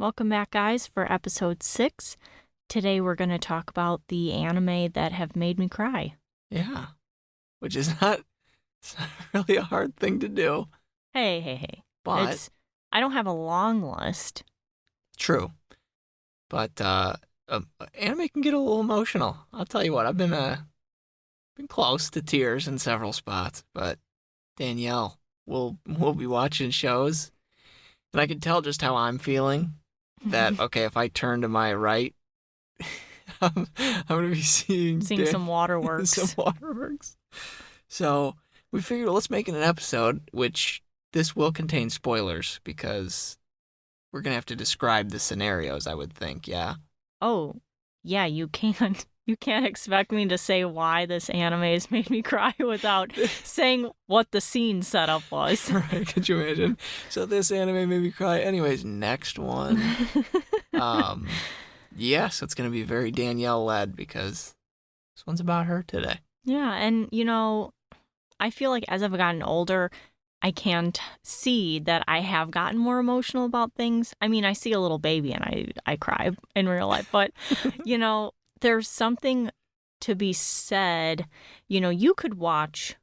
Welcome back, guys, for episode 6. Today we're going to talk about the anime that have made me cry. Yeah, which is it's not really a hard thing to do. Hey. But I don't have a long list. True. But anime can get a little emotional. I'll tell you what, I've been close to tears in several spots, but Danielle, we'll be watching shows, and I can tell just how I'm feeling. That okay, if I turn to my right, I'm gonna be seeing some waterworks. Some waterworks. So we figured let's make it an episode, which this will contain spoilers because we're gonna have to describe the scenarios. I would think, yeah. Oh, yeah. You can't expect me to say why this anime has made me cry without saying what the scene setup was. Right? Could you imagine? So this anime made me cry. Anyways, next one. So it's going to be very Danielle-led because this one's about her today. Yeah, and, I feel like as I've gotten older, I can see that I have gotten more emotional about things. I mean, I see a little baby and I cry in real life, but, there's something to be said. You could watch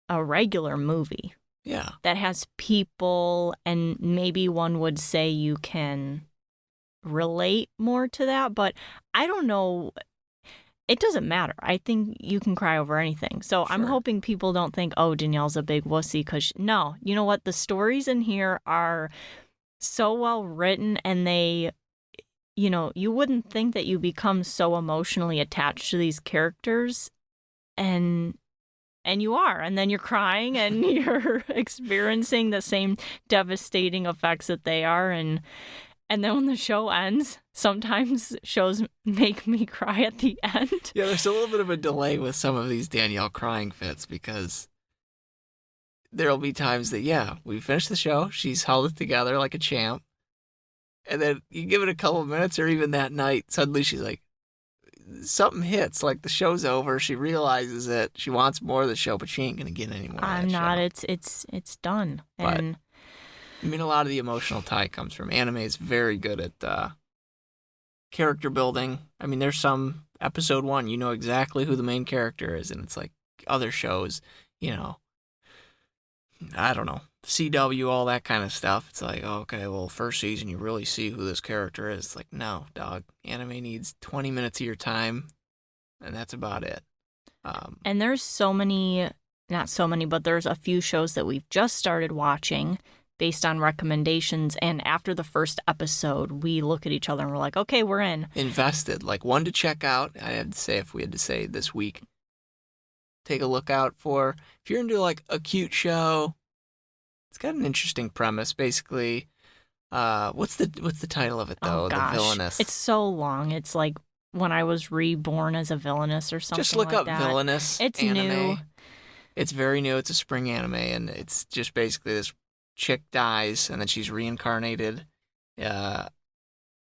a regular movie. Yeah. That has people, and maybe one would say you can relate more to that, but I don't know. It doesn't matter. I think you can cry over anything. So sure. I'm hoping people don't think, oh, Danielle's a big wussy, because no, you know what? The stories in here are so well written, and they, you wouldn't think that you become so emotionally attached to these characters, and you are, and then you're crying and you're experiencing the same devastating effects that they are, and then when the show ends, sometimes shows make me cry at the end. Yeah, there's a little bit of a delay with some of these Danielle crying fits because there'll be times that, yeah, we finish the show, she's held it together like a champ, and then you give it a couple of minutes or even that night, suddenly she's like, something hits, like the show's over, she realizes it, she wants more of the show, but she ain't gonna get any more of that show. It's done. But, I mean, a lot of the emotional tie comes from anime is very good at character building. I mean, there's some episode 1, you know exactly who the main character is, and it's like other shows, I don't know, CW, all that kind of stuff. It's like, okay, well, first season, you really see who this character is. It's like, no, dog. Anime needs 20 minutes of your time, and that's about it. And there's not so many, but there's a few shows that we've just started watching based on recommendations, and after the first episode, we look at each other and we're like, okay, we're in. Invested. Like, one to check out, I had to say, if we had to say this week, take a look out for, if you're into, like, a cute show, it's got an interesting premise, basically. What's the title of it, though? Oh, gosh. The Villainous. It's so long. It's like When I Was Reborn as a Villainous or something. Just look like up that. Villainous. It's anime. new. It's very new. It's a spring anime, and it's just basically this chick dies, and then she's reincarnated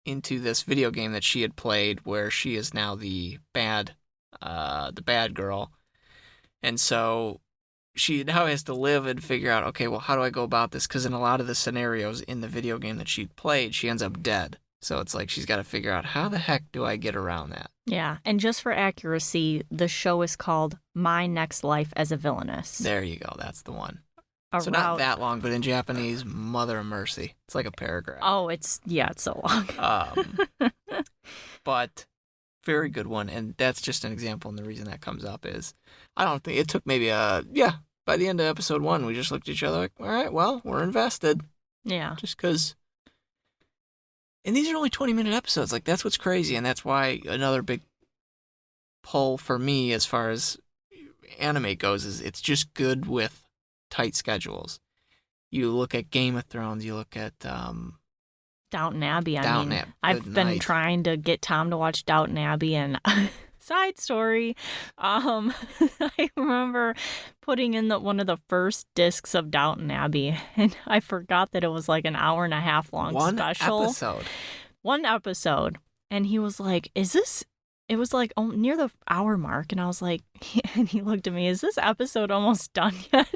into this video game that she had played, where she is now the bad girl, and so she now has to live and figure out, okay, well, how do I go about this? Because in a lot of the scenarios in the video game that she played, she ends up dead. So it's like she's got to figure out, how the heck do I get around that? Yeah, and just for accuracy, the show is called My Next Life as a Villainous. There you go. That's the one. So not that long, but in Japanese, mother of mercy. It's like a paragraph. Oh, it's so long. But very good one, and that's just an example, and the reason that comes up is, I don't think, it took maybe by the end of episode 1, we just looked at each other like, all right, well, we're invested. Yeah. Just because, and these are only 20-minute episodes, like, that's what's crazy, and that's why another big pull for me as far as anime goes is it's just good with tight schedules. You look at Game of Thrones, you look at Downton Abbey. I've been trying to get Tom to watch Downton Abbey, and side story, I remember putting in one of the first discs of Downton Abbey, and I forgot that it was like an hour and a half long special. One episode. And he was like, it was like near the hour mark, and I was like, and he looked at me, is this episode almost done yet?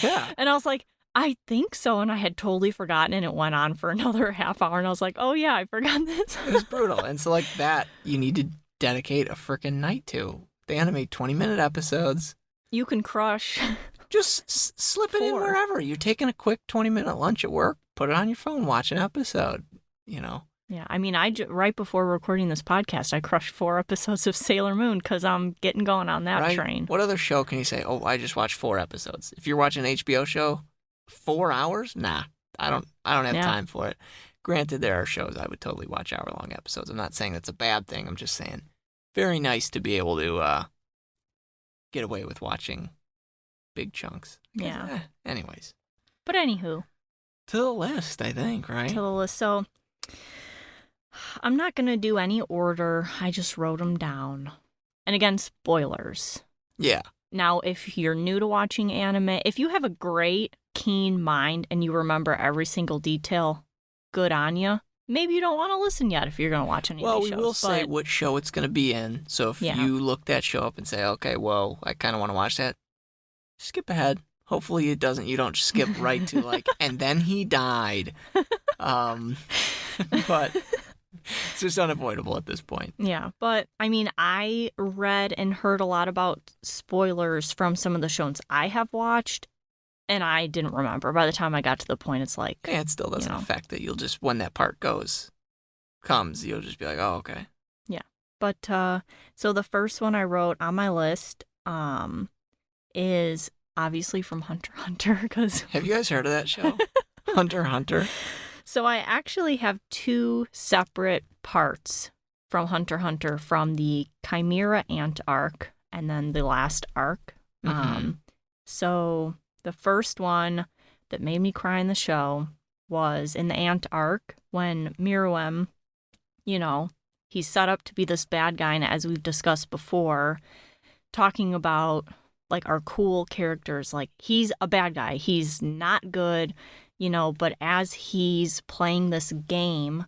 Yeah. And I was like, I think so, and I had totally forgotten, and it went on for another half hour, and I was like, oh yeah, I forgot this. It was brutal. And so like that, you need to dedicate a freaking night to. They animate 20-minute episodes. You can crush. Just slip it in 4. wherever. You're taking a quick 20-minute lunch at work, put it on your phone, watch an episode, Yeah, I mean, right before recording this podcast, I crushed 4 episodes of Sailor Moon because I'm getting going on that right? train. What other show can you say, oh, I just watched 4 episodes? If you're watching an HBO show, 4 hours? Nah, I don't have time for it. Granted, there are shows I would totally watch hour-long episodes. I'm not saying that's a bad thing. I'm just saying very nice to be able to get away with watching big chunks. Yeah. Anyways. But anywho. To the list, I think, right? To the list. So I'm not going to do any order. I just wrote them down. And again, spoilers. Yeah. Now, if you're new to watching anime, if you have a great, keen mind and you remember every single detail, good on you. Maybe you don't want to listen yet if you're going to watch any of these shows. Well, we will say what show it's going to be in. So if you look that show up and say, okay, well, I kind of want to watch that, skip ahead. Hopefully you don't skip right to like, and then he died. But it's just unavoidable at this point. Yeah, but I mean, I read and heard a lot about spoilers from some of the shows I have watched, and I didn't remember. By the time I got to the point, it's like... Yeah, it still doesn't affect it. You'll just, when that part comes, you'll just be like, oh, okay. Yeah, but so the first one I wrote on my list is obviously from Hunter x Hunter, because... Have you guys heard of that show? Hunter x Hunter? So I actually have 2 separate parts from Hunter x Hunter, from the Chimera Ant arc and then the last arc. Mm-hmm. So the first one that made me cry in the show was in the Ant arc when Meruem, he's set up to be this bad guy, and as we've discussed before, talking about like our cool characters, like he's a bad guy, he's not good, but as he's playing this game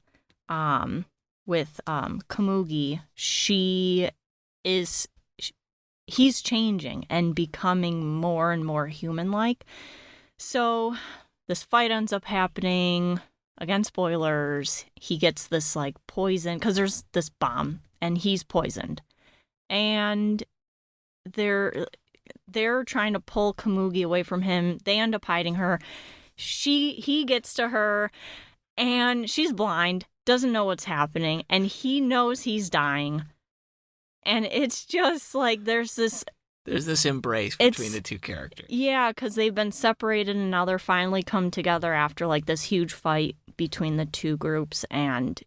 with Komugi, he's changing and becoming more and more human-like. So this fight ends up happening. Again, spoilers. He gets this like poison because there's this bomb and he's poisoned, and they're trying to pull Komugi away from him. They end up hiding her. He gets to her, and she's blind, doesn't know what's happening, and he knows he's dying. And it's just like there's this embrace between the 2 characters. Yeah, because they've been separated, and now they're finally come together after like this huge fight between the 2 groups, and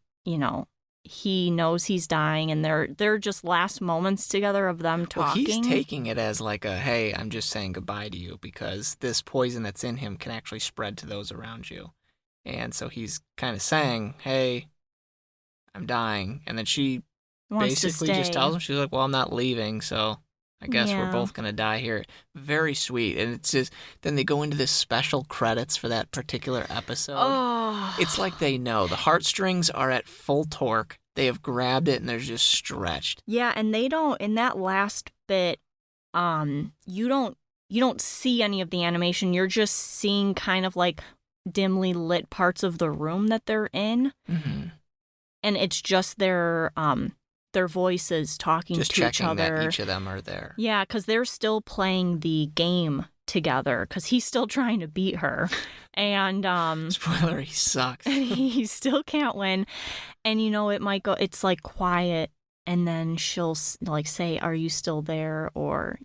he knows he's dying, and they're just last moments together of them talking. Well, he's taking it as like a, hey, I'm just saying goodbye to you because this poison that's in him can actually spread to those around you. And so he's kind of saying, hey, I'm dying. And then she basically just tells him, she's like, well, I'm not leaving, so I guess we're both going to die here. Very sweet. And it's just, then they go into this special credits for that particular episode. Oh. It's like they know. The heartstrings are at full torque. They have grabbed it and they're just stretched. Yeah, and they don't, in that last bit, you don't see any of the animation. You're just seeing kind of like dimly lit parts of the room that they're in. Mm-hmm. And it's just their voices talking just to each other. Just checking that each of them are there. Yeah, because they're still playing the game together, because he's still trying to beat her. And spoiler, he sucks. He still can't win. And it might go, it's like quiet, and then she'll like say, are you still there? Or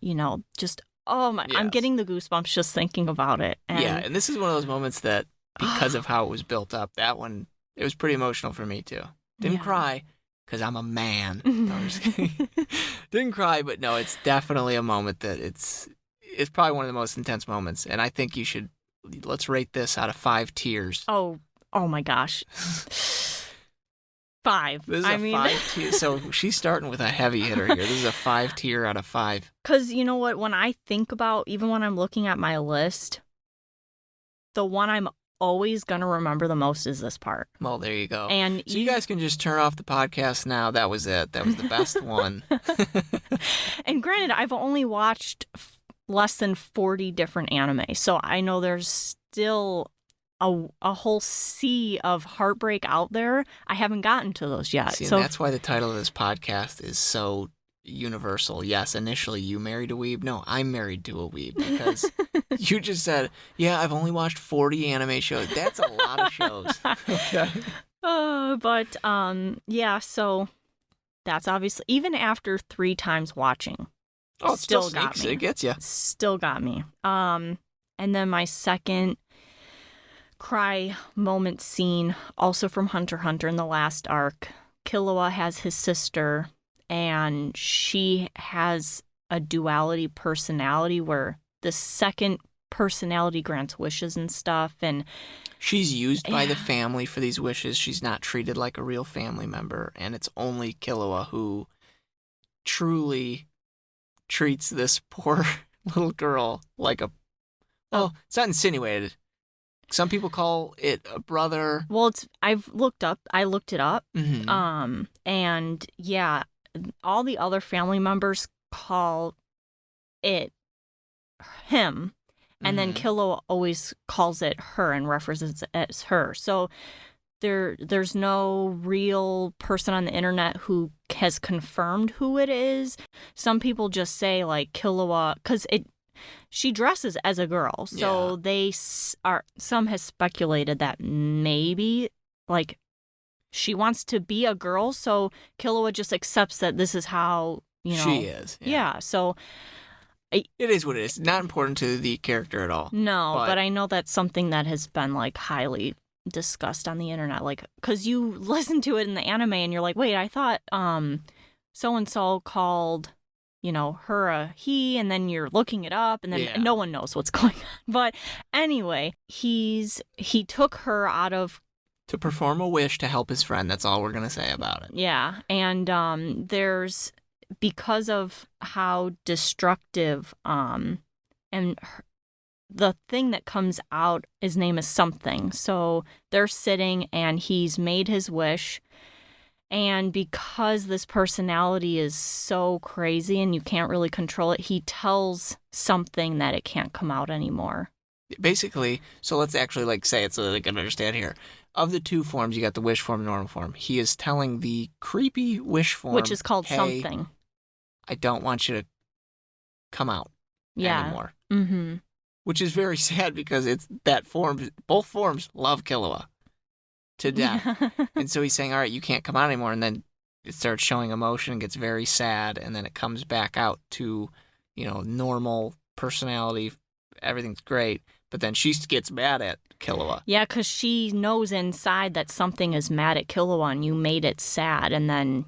just, oh my, yes. I'm getting the goosebumps just thinking about it. And this is one of those moments that, because of how it was built up, that one, it was pretty emotional for me too. Didn't cry because I'm a man. No, I'm just kidding. Didn't cry, but no, it's definitely a moment that it's probably one of the most intense moments. And I think let's rate this out of 5 tiers. Oh my gosh. 5. This is a 5 tier. So she's starting with a heavy hitter here. This is a 5 tier out of 5. Because you know what? When I think about, even when I'm looking at my list, the one I'm always going to remember the most is this part. Well, there you go. And so you guys can just turn off the podcast now. That was it. That was the best one. And granted, I've only watched less than 40 different anime, so I know there's still a whole sea of heartbreak out there. I haven't gotten to those yet. See, so and that's why the title of this podcast is so universal. Yes, initially you married a weeb. No, I'm married to a weeb because you just said, yeah, I've only watched 40 anime shows. That's a lot of shows. Okay. Yeah, so that's obviously, even after 3 times watching, Oh, it still still got sneaks. me. It gets you. Still got me. And then my second cry moment scene, also from Hunter x Hunter in the last arc. Killua has his sister, and she has a duality personality where the second personality grants wishes and stuff, and she's used by the family for these wishes. She's not treated like a real family member, and it's only Killua who truly treats this poor little girl like a... Well, it's not insinuated. Some people call it a brother. Well, I looked it up. Mm-hmm. And yeah, all the other family members call it him, and then Killua always calls it her and references it as her. So there's no real person on the internet who has confirmed who it is. Some people just say like Killua, because she dresses as a girl, so some has speculated that maybe like she wants to be a girl, so Killua just accepts that this is how she is. Yeah, so it is what it is. Not important to the character at all. No, but I know that's something that has been like highly discussed on the internet, like because you listen to it in the anime and you're like, wait, I thought so and so called her a he, and then you're looking it up, and then no one knows what's going on. But anyway, he took her out of... to perform a wish to help his friend. That's all we're going to say about it. Yeah, and there's... because of how destructive, and the thing that comes out, his name is something. So they're sitting, and he's made his wish. And because this personality is so crazy and you can't really control it, he tells something that it can't come out anymore. Basically, so let's actually say it so that they can understand here. Of the 2 forms, you got the wish form and normal form. He is telling the creepy wish form, which is called hey, something. I don't want you to come out anymore. Mm-hmm. Which is very sad because it's that form. Both forms love Killua to death. And so he's saying, all right, you can't come out anymore. And then it starts showing emotion and gets very sad. And then it comes back out to, normal personality. Everything's great. But then she gets mad at Killua. Yeah, because she knows inside that something is mad at Killua and you made it sad. And then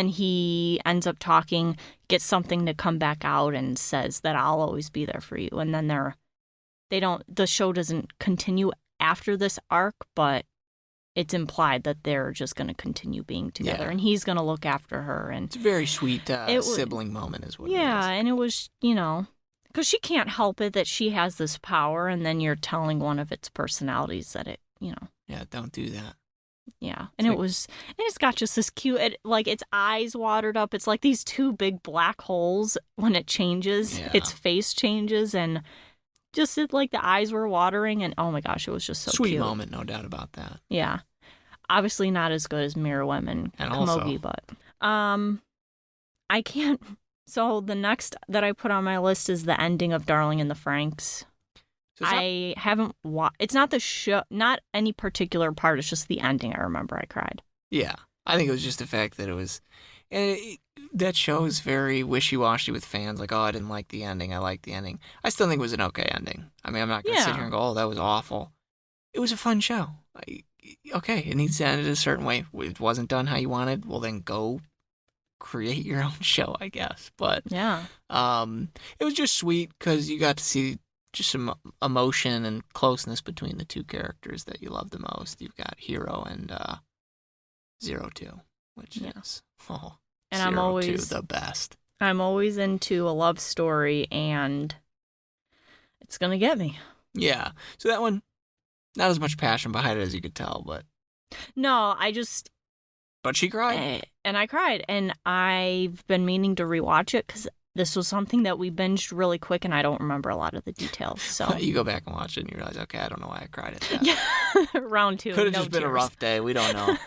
he ends up talking, gets something to come back out and says that I'll always be there for you. And then the show doesn't continue after this arc, but it's implied that they're just going to continue being together, and he's going to look after her. And it's a very sweet sibling moment is what it is. Yeah, and it was, because she can't help it that she has this power, and then you're telling one of its personalities that it, Yeah, don't do that. Yeah, and it's got just this cute, its eyes watered up. It's like these 2 big black holes when it changes. Yeah. Its face changes, and just the eyes were watering, and oh my gosh, it was just so sweet cute. Moment, no doubt about that. Yeah, obviously not as good as Meruem and Komogi, but I can't. So the next that I put on my list is the ending of Darling in the Franxx. I haven't watched. It's not the show, not any particular part. It's just the ending. I remember I cried. Yeah, I think it was just the fact that it was, and that show is very wishy-washy with fans. Like, oh, I didn't like the ending. I liked the ending. I still think it was an okay ending. I mean, I'm not gonna sit here and go, oh, that was awful. It was a fun show. Okay, it needs to end it a certain way. It wasn't done how you wanted. Well, then go create your own show, I guess. But yeah, it was just sweet because you got to see just some emotion and closeness between the 2 characters that you love the most. You've got Hero and 02, which is and I'm always the best. I'm always into a love story, and it's gonna get me. Yeah, so that one, not as much passion behind it as you could tell, but no, but she cried, and I cried, and I've been meaning to rewatch it because this was something that we binged really quick, and I don't remember a lot of the details. So You go back and watch it and you realize, okay, I don't know why I cried at that. yeah, round 2. Could have no just been a tears. rough day. We don't know.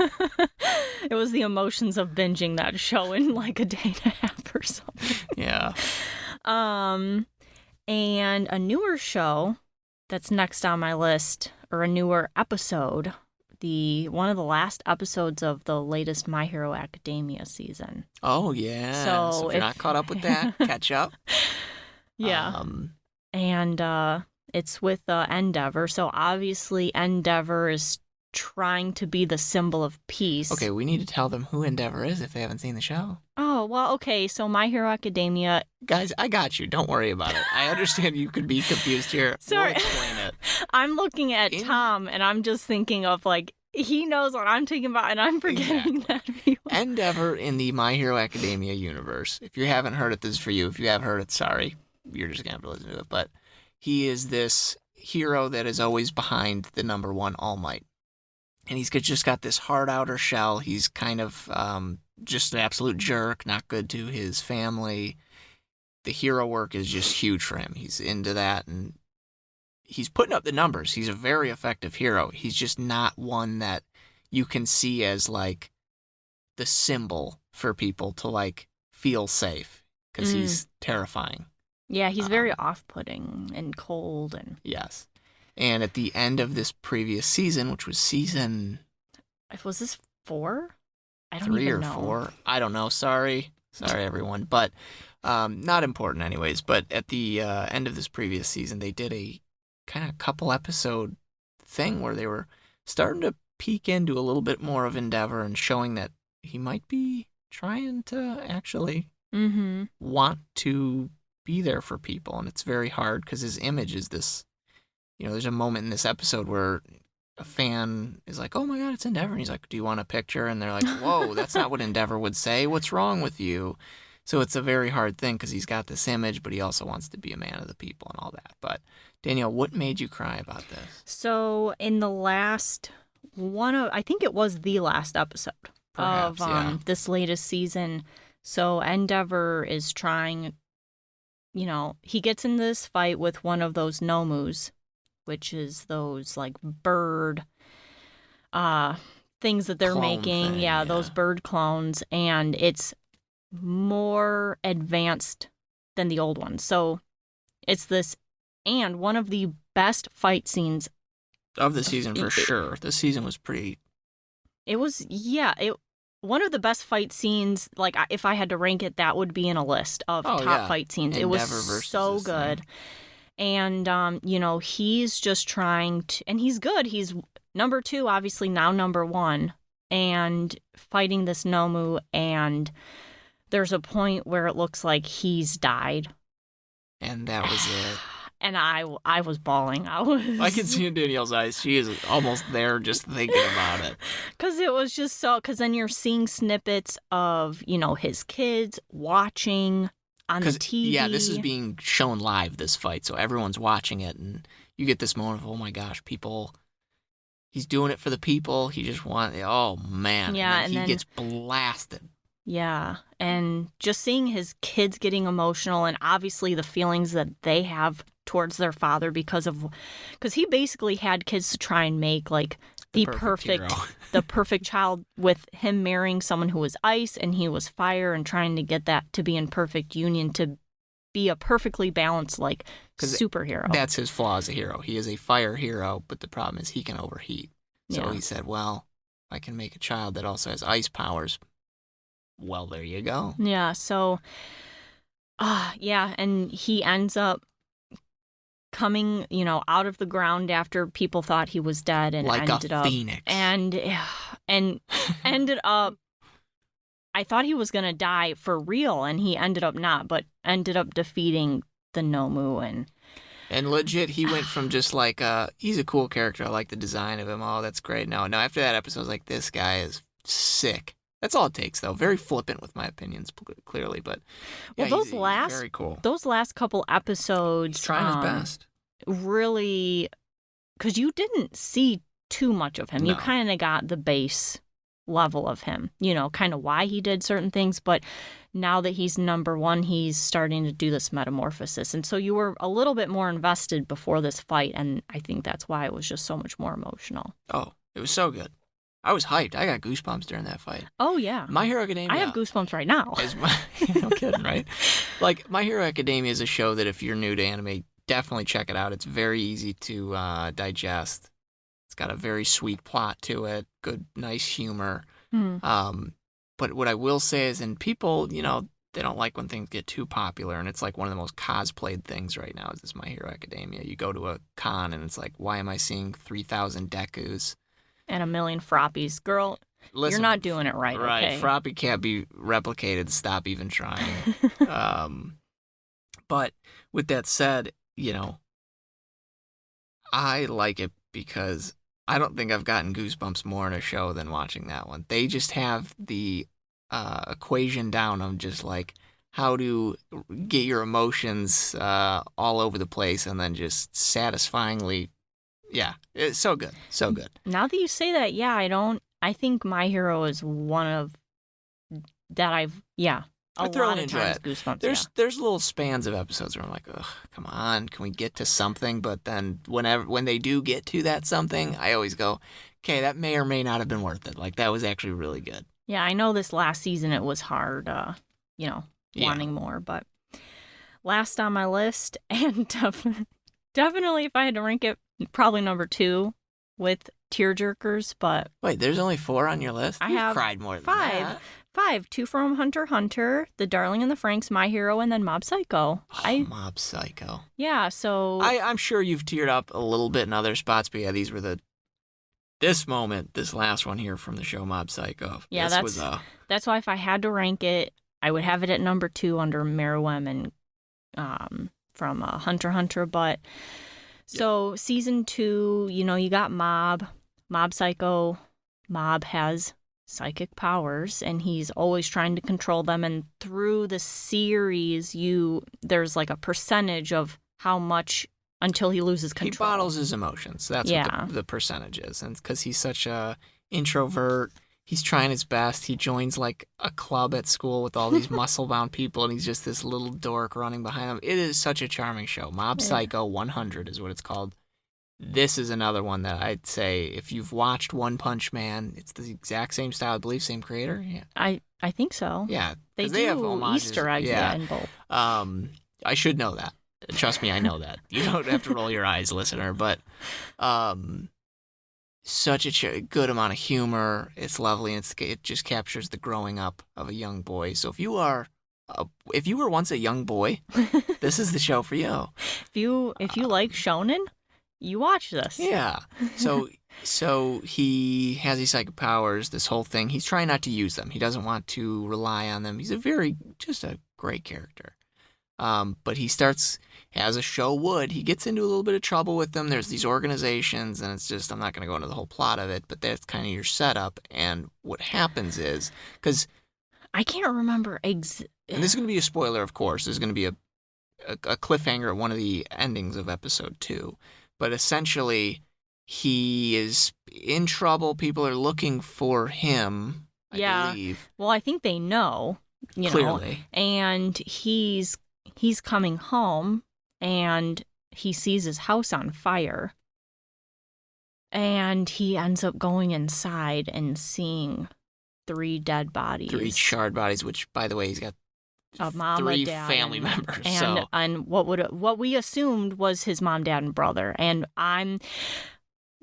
It was the emotions of binging that show in like a day and a half or something. Yeah. And a newer show that's next on my list, or a newer episode, one of the last episodes of the latest My Hero Academia season. Oh, yeah. So if you're not caught up with that, catch up. Yeah. And it's with Endeavor. So obviously Endeavor is trying to be the symbol of peace. Okay, we need to tell them who Endeavor is if they haven't seen the show. Oh, well, okay. So My Hero Academia. Guys, I got you. Don't worry about it. I understand you could be confused here. Sorry. We'll explain it. I'm looking at Tom, and I'm just thinking of, like, he knows what I'm thinking about, and I'm forgetting that. Endeavor in the My Hero Academia universe. If you haven't heard it, this is for you. If you have heard it, sorry. You're just going to have to listen to it. But he is this hero that is always behind the number one All Might. And he's just got this hard outer shell. He's kind of just an absolute jerk, not good to his family. The hero work is just huge for him. He's into that, and he's putting up the numbers. He's a very effective hero. He's just not one that you can see as, like, the symbol for people to, like, feel safe, because he's terrifying. Yeah, he's very off-putting and cold. And yes. And at the end of this previous season, which was season... Was this 4? I don't 3 even or know. 4. I don't know. Sorry, everyone. But not important anyways. But at the end of this previous season, they did a kind of couple episode thing where they were starting to peek into a little bit more of Endeavor and showing that he might be trying to actually want to be there for people. And it's very hard because his image is this, there's a moment in this episode where a fan is like, oh my God, it's Endeavor. And he's like, do you want a picture? And they're like, whoa, that's not what Endeavor would say. What's wrong with you? So it's a very hard thing because he's got this image, but he also wants to be a man of the people and all that. But Danielle, what made you cry about this? So in the last I think it was the last episode Perhaps, of this latest season. So Endeavor is trying, he gets in this fight with one of those Nomus, which is those like bird things that they're Clone making. thing, Yeah, those bird clones. And it's more advanced than the old one. So it's this, and one of the best fight scenes of the season for sure. The season was pretty. It was, one of the best fight scenes. Like, if I had to rank it, that would be in a list of top fight scenes. Endeavor it was so good. And, he's just trying to, and he's good. He's number 2, obviously now number 1, and fighting this Nomu. And there's a point where it looks like he's died. And that was it. And I was bawling. I can see in Danielle's eyes. She is almost there just thinking about it. Because it was just so... Because then you're seeing snippets of, his kids watching on the TV. Yeah, this is being shown live, this fight. So everyone's watching it. And you get this moment of, oh my gosh, people... He's doing it for the people. He just wants... Oh, man. Yeah, and then he gets blasted. Yeah, and just seeing his kids getting emotional, and obviously the feelings that they have towards their father because he basically had kids to try and make like the perfect the perfect child, with him marrying someone who was ice and he was fire, and trying to get that to be in perfect union to be a perfectly balanced like superhero. That's his flaw as a hero. He is a fire hero, but the problem is he can overheat. So he said, well, I can make a child that also has ice powers. Well, there you go. Yeah, so, and he ends up coming, out of the ground after people thought he was dead, and like ended a up phoenix. And ended up, I thought he was going to die for real, and he ended up not, but ended up defeating the Nomu. And legit, he went from just like, he's a cool character. I like the design of him. Oh, that's great. No, after that episode, I was like, this guy is sick. That's all it takes, though. Very flippant with my opinions, clearly, but yeah, well, he's very cool. Those last couple episodes, he's trying his best. Really, because you didn't see too much of him. No. You kind of got the base level of him, kind of why he did certain things. But now that he's number one, he's starting to do this metamorphosis. And so you were a little bit more invested before this fight. And I think that's why it was just so much more emotional. Oh, it was so good. I was hyped. I got goosebumps during that fight. Oh, yeah. My Hero Academia. I have goosebumps right now. No kidding, right? Like, My Hero Academia is a show that if you're new to anime, definitely check it out. It's very easy to digest. It's got a very sweet plot to it, good, nice humor. But what I will say is, and people, they don't like when things get too popular, and it's like one of the most cosplayed things right now is this My Hero Academia. You go to a con, and it's like, why am I seeing 3,000 Dekus? And a million Frappies. Girl, listen, you're not doing it right, okay? Froppy can't be replicated. Stop even trying. But with that said, I like it because I don't think I've gotten goosebumps more in a show than watching that one. They just have the equation down of just like how to get your emotions all over the place and then just satisfyingly. Yeah, it's so good. So good. Now that you say that, I think My Hero is one of that a lot of times goosebumps. There's little spans of episodes where I'm like, ugh, come on, can we get to something? But then when they do get to that something, I always go, okay, that may or may not have been worth it. Like, that was actually really good. Yeah, I know this last season it was hard, wanting more, but last on my list, and definitely if I had to rank it, probably number 2 with tearjerkers, but... Wait, there's only 4 on your list? I have cried more than 5. that. 5. 2 from Hunter x Hunter, The Darling and the Franxx, My Hero, and then Mob Psycho. Mob Psycho. Yeah, so... I'm sure you've teared up a little bit in other spots, but yeah, these were this last one here from the show Mob Psycho. Yeah, that's why if I had to rank it, I would have it at number 2 under Meruem and from Hunter x Hunter, but... So season 2, you got Mob Psycho. Mob has psychic powers, and he's always trying to control them. And through the series, there's like a percentage of how much until he loses control. He bottles his emotions. That's what the percentage is. And because he's such a introvert, he's trying his best. He joins like a club at school with all these muscle-bound people, and he's just this little dork running behind them. It is such a charming show. Mob Psycho 100 is what it's called. This is another one that I'd say if you've watched One Punch Man, it's the exact same style, I believe, same creator. Yeah, I think so. Yeah, they have homages. Easter eggs in both. I should know that. Trust me, I know that. You don't have to roll your eyes, listener. But such a good amount of humor. It's lovely, and it just captures the growing up of a young boy. So if you were once a young boy, this is the show for you. If you like shonen, you watch this. Yeah. So he has these psychic powers, this whole thing. He's trying not to use them. He doesn't want to rely on them. He's just a great character. But he starts, as a show would, he gets into a little bit of trouble with them. There's these organizations, and it's just, I'm not going to go into the whole plot of it, but that's kind of your setup. And what happens is, because... I can't remember and this is going to be a spoiler, of course. There's going to be a cliffhanger at one of the endings of episode 2. But essentially, he is in trouble. People are looking for him, I believe. Well, I think they know, Clearly. And he's coming home, and he sees his house on fire. And he ends up going inside and seeing 3 dead bodies. 3 charred bodies, which, by the way, he's got a mom, 3 dad, family members. And what we assumed was his mom, dad, and brother. And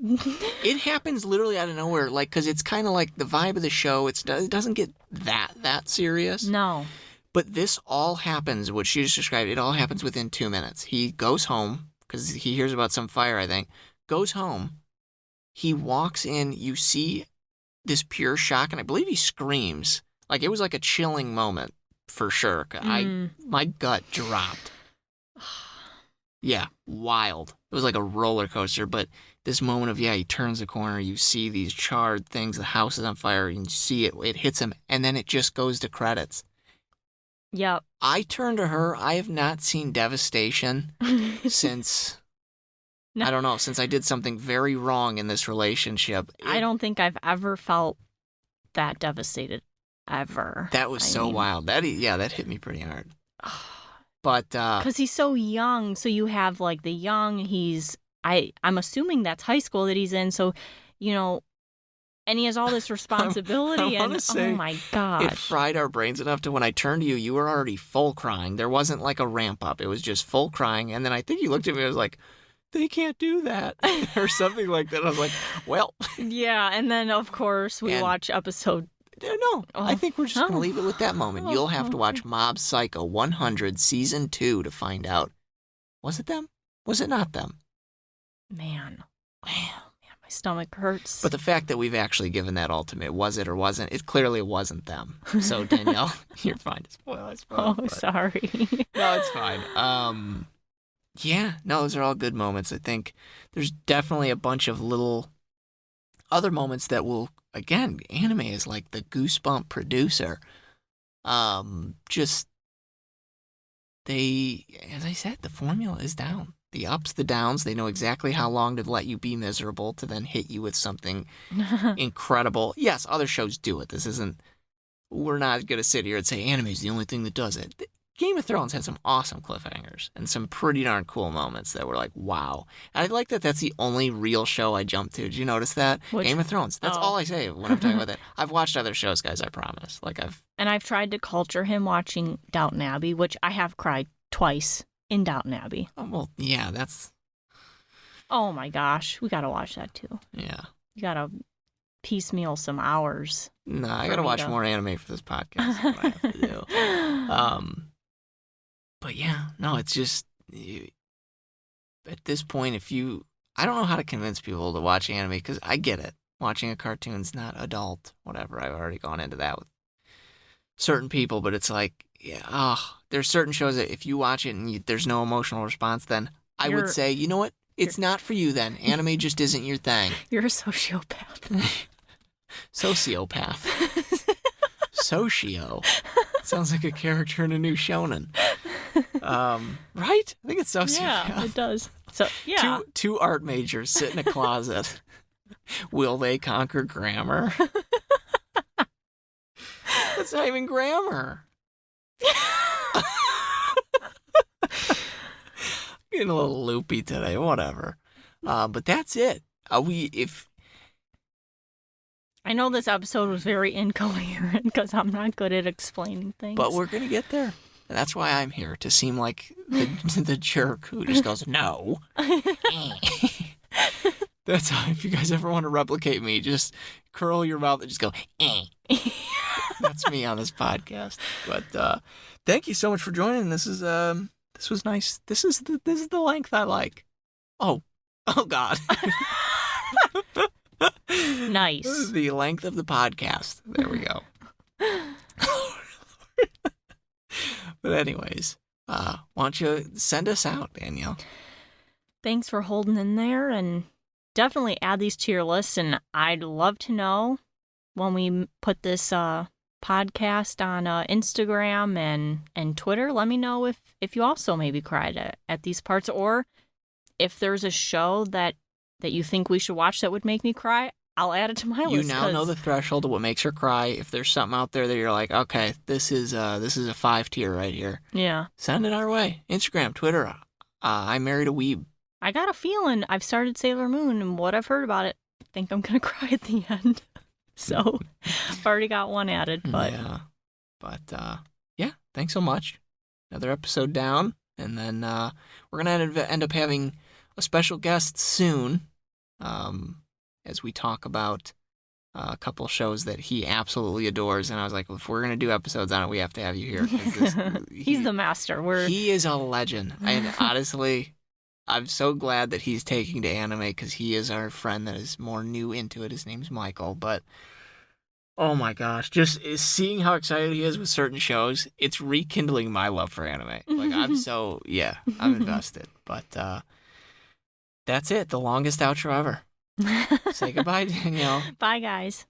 it happens literally out of nowhere, like, because it's kind of like the vibe of the show. It doesn't get that serious. No. But this all happens, what she just described, it all happens within 2 minutes. He goes home, because he hears about some fire, I think. Goes home. He walks in. You see this pure shock, and I believe he screams. Like, it was like a chilling moment, for sure. My gut dropped. Yeah, wild. It was like a roller coaster, but this moment of, he turns the corner, you see these charred things, the house is on fire, and you see it hits him, and then it just goes to credits. Yep. I turned to her. I have not seen devastation since, I don't know, since I did something very wrong in this relationship. I don't think I've ever felt that devastated ever. That was so wild. That hit me pretty hard. But because he's so young, so you have like the young. I'm assuming that's high school that he's in. So, and he has all this responsibility. I say, oh my gosh, it fried our brains enough to when I turned to you, you were already full crying. There wasn't like a ramp up. It was just full crying. And then I think you looked at me. I was like, they can't do that or something like that. I was like, well, yeah. And then of course we watch episode. No, I think we're just going to leave it with that moment. You'll have to watch Mob Psycho 100 Season 2 to find out. Was it them? Was it not them? Man, my stomach hurts. But the fact that we've actually given that ultimate, was it or wasn't, it clearly wasn't them. So, Danielle, you're fine to spoil, I suppose. Oh, sorry. No, it's fine. Yeah, no, those are all good moments. I think there's definitely a bunch of little other moments that will, again, anime is like the goosebump producer. Just, as I said, the formula is down. The ups, the downs, they know exactly how long to let you be miserable to then hit you with something incredible. Yes, other shows do it. We're not going to sit here and say anime is the only thing that does it. Game of Thrones had some awesome cliffhangers and some pretty darn cool moments that were like, wow. And I like that that's the only real show I jumped to. Did you notice that? Game of Thrones. That's all I say when I'm talking about that. I've watched other shows, guys, I promise. And I've tried to culture him watching Downton Abbey, which I have cried twice in Downton Abbey. Oh, well, yeah, that's... Oh my gosh, we gotta watch that too. Yeah. You gotta piecemeal some hours. No, I gotta watch more anime for this podcast. That's what I have to do. But yeah, no, it's just... At this point, I don't know how to convince people to watch anime, because I get it. Watching a cartoon's not adult, whatever. I've already gone into that with certain people, but it's like, yeah, there's certain shows that if you watch it and there's no emotional response, then I would say, you know what? It's not for you then. Anime just isn't your thing. You're a sociopath. Sociopath. Socio. Sounds like a character in a new shonen. Right? I think it's sociopath. Yeah, it does. So, yeah. Two art majors sit in a closet. Will they conquer grammar? That's not even grammar. Getting a little loopy today, whatever. But that's it. I know this episode was very incoherent because I'm not good at explaining things. But we're going to get there. And that's why I'm here, to seem like the jerk who just goes, no. That's how, if you guys ever want to replicate me, just curl your mouth and just go, That's me on this podcast. But thank you so much for joining. This was nice. This is the length I like. Oh God. Nice. The length of the podcast. There we go. But anyways, why don't you send us out, Danielle? Thanks for holding in there, and definitely add these to your list. And I'd love to know when we put this podcast on Instagram and Twitter. Let me know if you also maybe cried at these parts, or if there's a show that you think we should watch that would make me cry. I'll add it to my list. You now know the threshold of what makes her cry. If there's something out there that you're like, okay, this is a 5 tier right here. Yeah. Send it our way. Instagram, Twitter. I married a weeb. I got a feeling I've started Sailor Moon, and what I've heard about it, I think I'm gonna cry at the end. So I've already got one added. But yeah. But yeah, thanks so much. Another episode down, and then we're gonna end up having a special guest soon. As we talk about a couple shows that he absolutely adores. And I was like, well, if we're going to do episodes on it, we have to have you here. He's the master. He is a legend. And honestly, I'm so glad that he's taking to anime, because he is our friend that is more new into it. His name's Michael. But, oh my gosh, just seeing how excited he is with certain shows, it's rekindling my love for anime. Like, I'm invested. But that's it. The longest outro ever. Say goodbye, Danielle. Bye, guys.